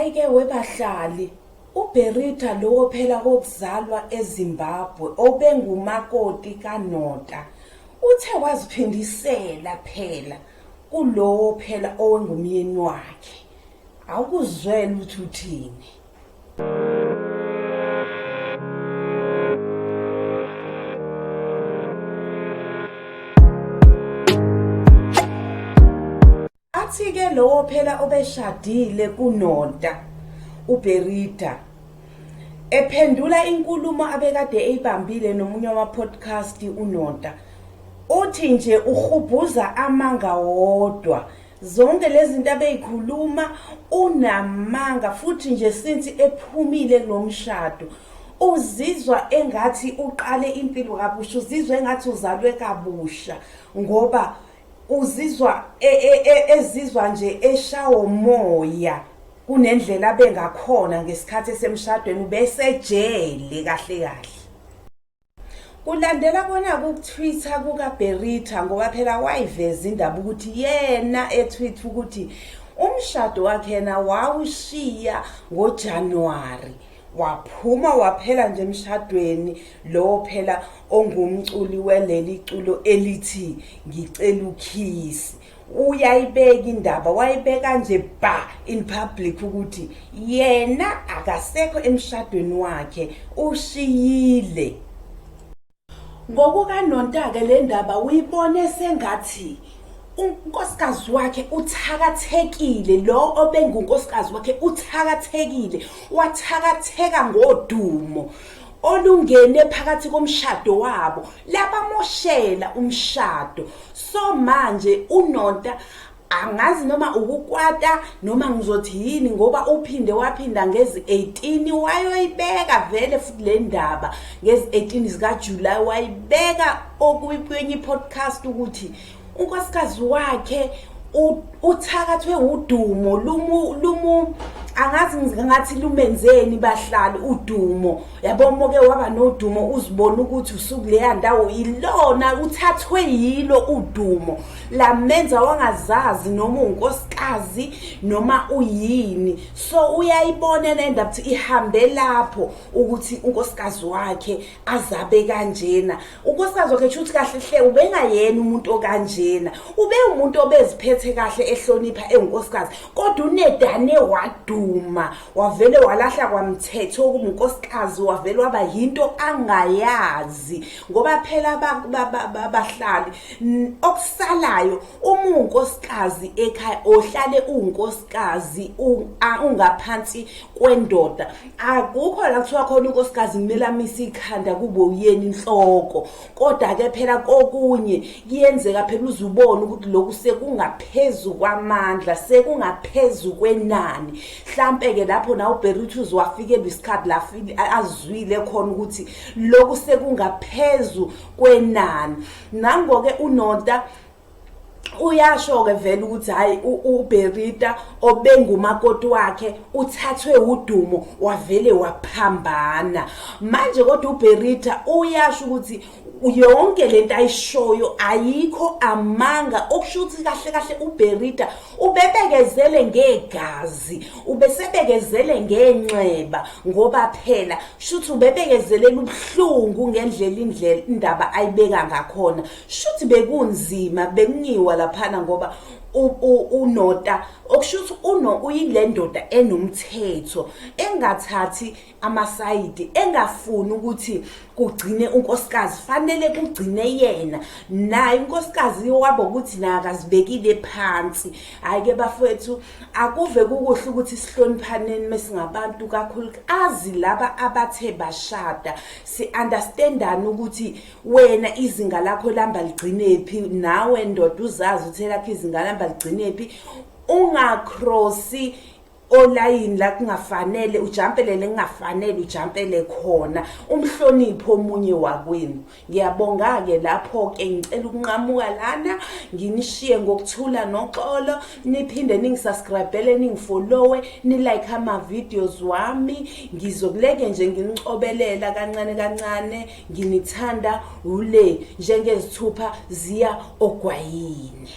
Hayi-ke webahlali, Uberita lowo phela kokuzalwa eZimbabwe obengumakoti kaNota uthe waziphindisela phela kulowo phela owengumyeni wakhe. Awukuzwela ukuthi uthini? Athi-ke lowo phela obeshadile kuNota Uberita ephendula inkulumo abekade eyibambile nomunye wama-podcast uNota uthi nje uhubuza amanga wodwa. Zonke lezi zinto abeyikhuluma unamanga, futhi nje since ephumile ngomshado uzizwa engathi uqale impilo kabusha, uzizwa engathi uzalwe kabusha, ngoba uzizwa ezizwa nje eshawo moya kunendlela abengakhona ngesikhathi esemshadweni, ubesejele kahle kahle. Kulandela kona ku-Twitter kukaBerita, ngoba phela wayiveza indaba ukuthi yena etweet ukuthi umshado wakhe yena wawushiya ngoJanuwari, waphuma waphela nje emshadweni lo phela ongumculi weleli culo elithi ngicela ukhisi. Uyayibeka indaba, wayibeka nje ba in public ukuthi yena akasekho emshadweni wakhe, ushiyile. NgokukaNonta-ke le ndaba uyibone sengathi unkosikazi wakhe uthakathekile, lo obengunkosikazi wakhe uthakathekile, wathakatheka ngodumo olungene phakathi komshado wabo, labamoshela umshado. So manje uNonta angazi noma ukukwata noma ngizothi yini, ngoba uphinde waphinda ngezi 18 wayoyibeka vele futhi le ndaba ngezi 18 zikaJuly wayibeka okuyikwenye podcast ukuthi unkosikazi wakhe uthakathwe udumo lumu angazi ngathi lumenzeni bahlali udumo. Yabona-ke waba nodumo, uzibona ukuthi usuku leya ndawo ilona uthathwe yilo udumo, lamenza wangazazi noma unkosikazi noma uyini. So uyayibona le ndaba ukuthi ihambe lapho ukuthi unkosikazi wakhe azabe kanjena. Unkosikazi wakhe shuthi kahle hle ubengayena umuntu okanjena, ube umuntu obeziphethe kahle ehlonipha engunkosikazi, kodwa unedane waduma, wavele walahla kwamthetho okunkosikazi, wavele waba yinto angayazi. Ngoba phela bahlali okusalayo uma unkosikazi ekhaya ohlale unkosikazi ungaphansi kwendoda, akukho la kuthiwa khona unkosikazi kumele amise ikhanda kube uyena inhloko. Kodwa ke phela kokunye kuyenzeka phela uzubona ukuthi lokhu sekungaphezulu kwamandla, sekungaphezulu kwenani. Mhlambe ke lapho na uBerita uzwafikela isikhathi la azwile khona ukuthi lokhu sekungaphezulu kwenani. Nangoke uNota uyasho-ke vele ukuthi hayi uBerita obengumakoti wakhe uthathwe udumo wavele waphambana. Manje kodwa uBerita uyasho ukuthi yonke lento ayishoyo ayikho amanga, okusho ukuthi kahle kahle uBerita ubebekezele ngegazi, ubesebekezele ngenxeba, ngoba phela shuthi ubebekezelela ubuhlungu ngendlela indaba ayibeka ngakhona. Shuthi bekunzima, bekunyiwa laphana, ngoba uNota okushuthi uyile ndoda enomthetho, engathathi amasayidi, engafuni ukuthi kugcine unkosikazi, fanele kugcine yena. Naye unkosikazi wabo ukuthi naye akazibekile phansi. Hayi-ke bafowethu, akuve kukuhle ukuthi sihloniphaneni mesingabantu, kakhulukazi laba abathe bashada. Si-understandane ukuthi wena izinga lakho lihamba ligcinephi, nawe ndoda uzazi ukuthi lakho izinga lihamba ligcinephi. Ungacrossi olayini la kungafanele ujampelele, kungafanele ujampele khona, umhlonipho omunye wakwenu. Ngiyabonga-ke lapho-ke, ngicela ukunqamuka lana, nginishiye ngokuthula noxolo, niphinde ningisubscribele, ningifollowe, nilike ama-videos wami. Ngizokuleke nje nginicobelela kancane kancane, nginithanda ule njengezithupha ziya ogwayini.